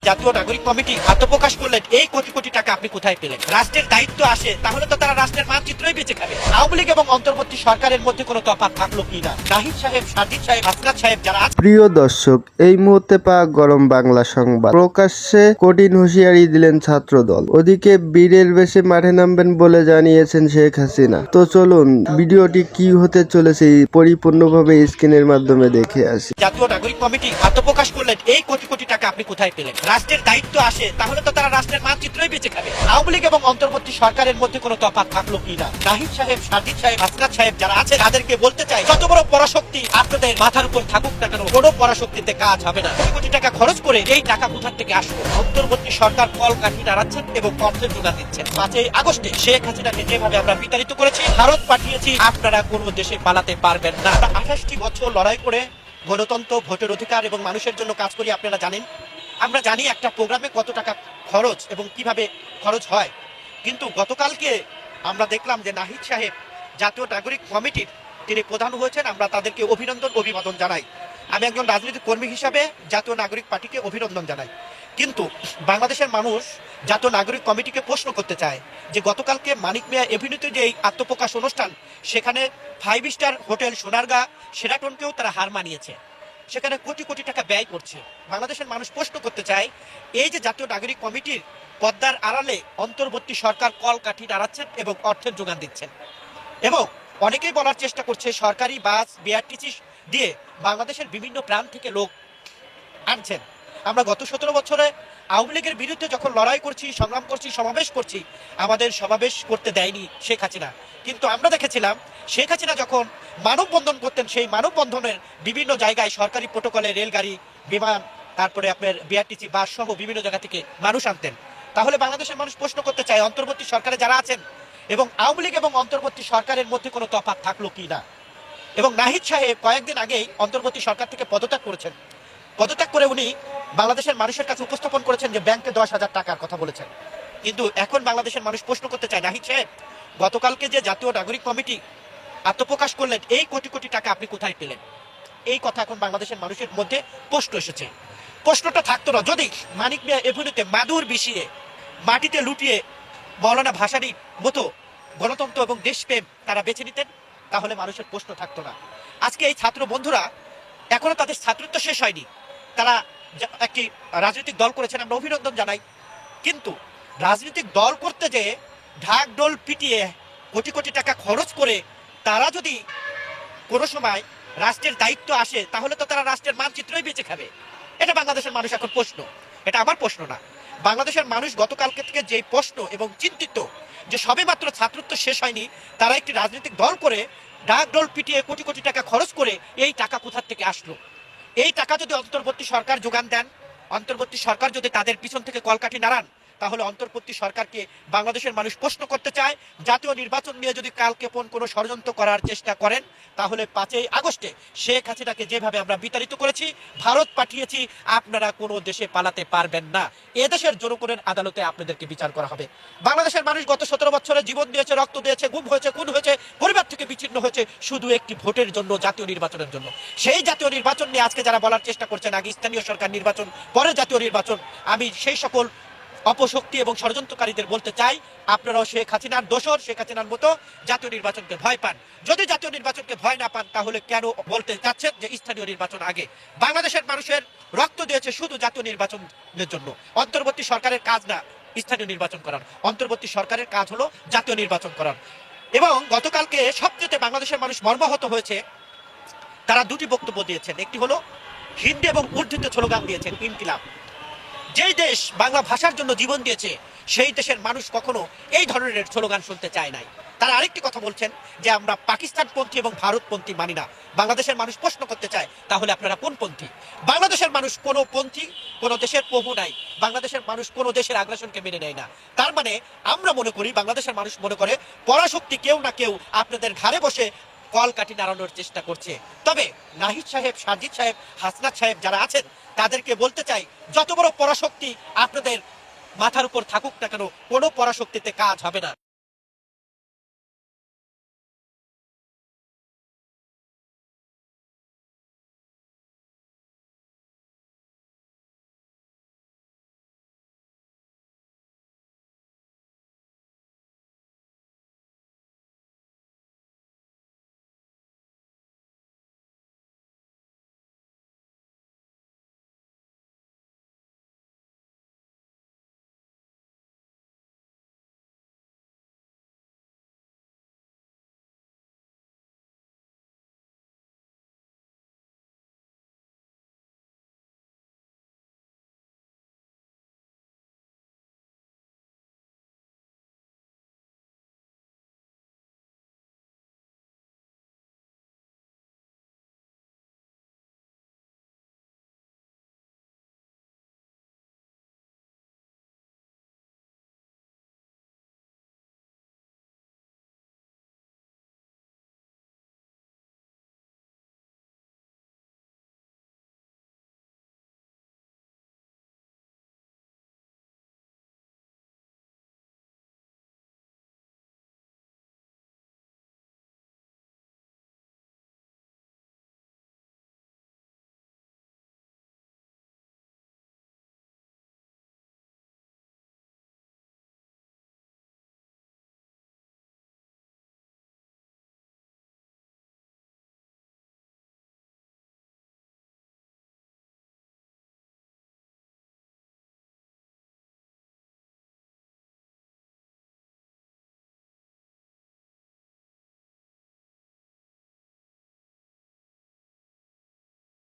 জাতীয় নাগরিক কমিটি আত্মপ্রকাশ করলেন এই কোটি কোটি টাকা আপনি কোথায় পেলেন? রাষ্ট্রের দায়িত্ব আসে তাহলে তো তারা রাষ্ট্রের মানচিত্রই বেঁচে খাবে। আওয়ামী লীগ এবং অন্তর্বর্তী সরকারের মধ্যে কোনো তফাৎ থাকলো কিনা? নাহিদ সাহেব, সাজিদ সাহেব, হাসনাত সাহেব যারা প্রিয় দর্শক, এই মুহূর্তে পাওয়া গরম বাংলা সংবাদ। প্রকাশ্যে কঠিন হুঁশিয়ারি দিলেন ছাত্রদল, ওদিকে বীরের বেশে মাঠে নামবেন বলে জানিয়েছেন শেখ হাসিনা। তো চলুন ভিডিওটি কি হতে চলেছে পরিপূর্ণভাবে স্ক্রিনের মাধ্যমে দেখে আসি। জাতীয় নাগরিক কমিটি আত্মপ্রকাশ করলেন এই কোটি কোটি টাকা আপনি কোথায় পেলেন? রাষ্ট্রের দায়িত্ব আসে তাহলে তো তারা রাষ্ট্রের মানচিত্রই বেঁচে খাবে। আওয়ামী লীগ এবং অন্তর্বর্তী সরকারের মধ্যে কোনো তফাৎ থাকলো কিনা? নাহিদ সাহেব, সাজিদ সাহেব, হাসনাত সাহেব যারা আছে তাদেরকে বলতে চাই, যত বড় পরাশক্তি আপনাদের মাথার উপর থাকুক না কেন, কোনো পরাশক্তিতে কাজ হবে না। কোটি কোটি টাকা খরচ করে এই টাকা কোথা থেকে আসলো? অন্তর্বর্তী সরকার কল কাঠি নাড়াচ্ছেন এবং অর্থের যোগান দিচ্ছেন। 5ই আগস্টে শেখ হাসিনাকে যেভাবে আমরা বিতাড়িত করেছি, ভারত পাঠিয়েছি, আপনারা কোনো দেশে পালাতে পারবেন না। 28টি বছর লড়াই করে গণতন্ত্র, ভোটের অধিকার এবং মানুষের জন্য কাজ করি আপনারা জানেন। আমরা জানি একটা প্রোগ্রামে কত টাকা খরচ এবং কিভাবে খরচ হয়। কিন্তু গতকালকে আমরা দেখলাম যে নাহিদ সাহেব জাতীয় নাগরিক কমিটির তিনি প্রধান হয়েছেন। আমরা তাদেরকে অভিবাদন জানাই। আমি একজন রাজনৈতিক কর্মী হিসাবে জাতীয় নাগরিক পার্টিকে অভিনন্দন জানাই। কিন্তু বাংলাদেশের মানুষ জাতীয় নাগরিক কমিটিকে প্রশ্ন করতে চায় যে গতকালকে মানিক মিয়া এভিনিউতে যে এই আত্মপ্রকাশ অনুষ্ঠান, সেখানে 5 স্টার হোটেল সোনারগাঁ, শেরাটনকেও তারা হার মানিয়েছে, সেখানে কোটি কোটি টাকা ব্যয় করছে। বাংলাদেশের মানুষ প্রশ্ন করতে চায়, এই যে জাতীয় নাগরিক কমিটির পদ্মার আড়ালে অন্তর্বর্তী সরকার কল কাঠি নাড়াচ্ছেন এবং অর্থের যোগান দিচ্ছেন, এবং অনেকেই বলার চেষ্টা করছে সরকারি বাস, বিআরটিসি দিয়ে বাংলাদেশের বিভিন্ন প্রান্ত থেকে লোক আনছেন। আমরা গত 17 বছরে আওয়ামী লীগের বিরুদ্ধে যখন লড়াই করছি, সংগ্রাম করছি, সমাবেশ করছি, আমাদের সমাবেশ করতে দেয়নি শেখ হাসিনা। কিন্তু আমরা দেখেছিলাম শেখ হাসিনা যখন মানববন্ধন করতেন, সেই মানববন্ধনের বিভিন্ন জায়গায় সরকারি প্রোটোকলে রেলগাড়ি, বিমান, তারপরে আপনার বিআরটিসি বাস সহ বিভিন্ন জায়গা থেকে মানুষ আনতেন। তাহলে বাংলাদেশের মানুষ প্রশ্ন করতে চায়, অন্তর্বর্তী সরকারে যারা আছেন এবং আওয়ামী লীগ এবং অন্তর্বর্তী সরকারের মধ্যে কোনো তফাৎ থাকলো কি না? এবং নাহিদ সাহেব কয়েকদিন আগেই অন্তর্বর্তী সরকার থেকে পদত্যাগ করেছেন। পদত্যাগ করে উনি বাংলাদেশের মানুষের কাছে উপস্থাপন করেছেন যে ব্যাংকে 10,000 টাকার কথা বলেছেন। কিন্তু এখন বাংলাদেশের মানুষ প্রশ্ন করতে চায়, নাহিদ সাহেব গতকালকে যে জাতীয় নাগরিক কমিটি আত্মপ্রকাশ করলেন এই কোটি কোটি টাকা আপনি কোথায় পেলেন? এই কথা এখন বাংলাদেশের মানুষের মধ্যে প্রশ্ন এসেছে। প্রশ্নটা থাকতো না যদি মানিক মিয়া এভিনিউতে মাদুর বিষিয়ে মাটিতে লুটিয়ে মৌলানা ভাসানীর মতো গণতন্ত্র এবং দেশপ্রেম তারা বেছে নিতেন, তাহলে মানুষের প্রশ্ন থাকতো না। আজকে এই ছাত্র বন্ধুরা এখনো তাদের ছাত্রত্ব শেষ হয়নি, তারা একটি রাজনৈতিক দল করেছেন, আমরা অভিনন্দন জানাই। কিন্তু রাজনৈতিক দল করতে যে ঢাক ঢোল পিটিয়ে কোটি কোটি টাকা খরচ করে তারা যদি কোনো সময় রাষ্ট্রের দায়িত্ব আসে, তাহলে তো তারা রাষ্ট্রের মানচিত্রই বেঁচে খাবে। এটা বাংলাদেশের মানুষ এখন প্রশ্ন, এটা আমার প্রশ্ন না। বাংলাদেশের মানুষ গতকালকে থেকে যে প্রশ্ন এবং চিন্তিত যে সবে মাত্র ছাত্রত্ব শেষ হয়নি, তারা একটি রাজনৈতিক দল করে ঢাক ঢোল পিটিয়ে কোটি কোটি টাকা খরচ করে এই টাকা কোথা থেকে আসলো? এই টাকা যদি অন্তর্বর্তী সরকার যোগান দেন, অন্তর্বর্তী সরকার যদি তাদের পিছন থেকে কলকাঠি নাড়ান, তাহলে অন্তর্বর্তী সরকারকে বাংলাদেশের মানুষ প্রশ্ন করতে চায়, জাতীয় নির্বাচন নিয়ে যদি কালক্ষেপণ কোনো ষড়যন্ত্র করার চেষ্টা করেন, তাহলে 5ই আগস্টে শেখ হাসিনাকে যেভাবে আমরা বিতাড়িত করেছি, ভারত পাঠিয়েছি, আপনারা কোনো দেশে পালাতে পারবেন না। এদেশের জনগণের আদালতে আপনাদেরকে বিচার করা হবে। বাংলাদেশের মানুষ গত 17 বছরে জীবন দিয়েছে, রক্ত দিয়েছে, গুম হয়েছে, খুন হয়েছে, পরিবার থেকে বিচ্ছিন্ন হয়েছে শুধু একটি ভোটের জন্য, জাতীয় নির্বাচনের জন্য। সেই জাতীয় নির্বাচন নিয়ে আজকে যারা বলার চেষ্টা করছেন আগে স্থানীয় সরকার নির্বাচন, পরে জাতীয় নির্বাচন, আমি সেই সকল অপশক্তি এবং ষড়যন্ত্রকারীদের বলতে চাই, আপনারাও শেখ হাসিনার দোসর, শেখ হাসিনার মতো জাতীয় নির্বাচনকে ভয় পান। যদি জাতীয় নির্বাচনকে ভয় না পান, তাহলে কেন বলতে চাচ্ছেন যে স্থানীয় নির্বাচন আগে? বাংলাদেশের মানুষের রক্ত দিয়েছে শুধু জাতীয় নির্বাচনের জন্য। অন্তর্বর্তী সরকারের কাজ না স্থানীয় নির্বাচন করার, অন্তর্বর্তী সরকারের কাজ হলো জাতীয় নির্বাচন করার। এবং গতকালকে সবচেয়ে বাংলাদেশের মানুষ মর্মাহত হয়েছে, তারা দুটি বক্তব্য দিয়েছেন। একটি হলো হিন্দি এবং উর্দুতে স্লোগান দিয়েছেন ইনকিলাব। যেই দেশ বাংলা ভাষার জন্য জীবন দিয়েছে, সেই দেশের মানুষ কখনো এই ধরনের স্লোগান শুনতে চায় নাই। তারা আরেকটি কথা বলছেন যে আমরা পাকিস্তানপন্থী এবং ভারতপন্থী মানি না। বাংলাদেশের মানুষ প্রশ্ন করতে চায়, তাহলে আপনারা কোন পন্থী? বাংলাদেশের মানুষ কোনো পন্থী, কোনো দেশের প্রভু নাই। বাংলাদেশের মানুষ কোনো দেশের আগ্রাসনকে মেনে নেয় না। তার মানে আমরা মনে করি, বাংলাদেশের মানুষ মনে করে পরাশক্তি কেউ না কেউ আপনাদের ঘাড়ে বসে কল কাঠি নাড়ানোর চেষ্টা করছে। তবে নাহিদ সাহেব, সাজিদ সাহেব, হাসনাত সাহেব যারা আছেন তাদেরকে বলতে চাই, যত বড় পরাশক্তি আপনাদের মাথার উপর থাকুক না কেন, কোনো পরাশক্তিতে কাজ হবে না।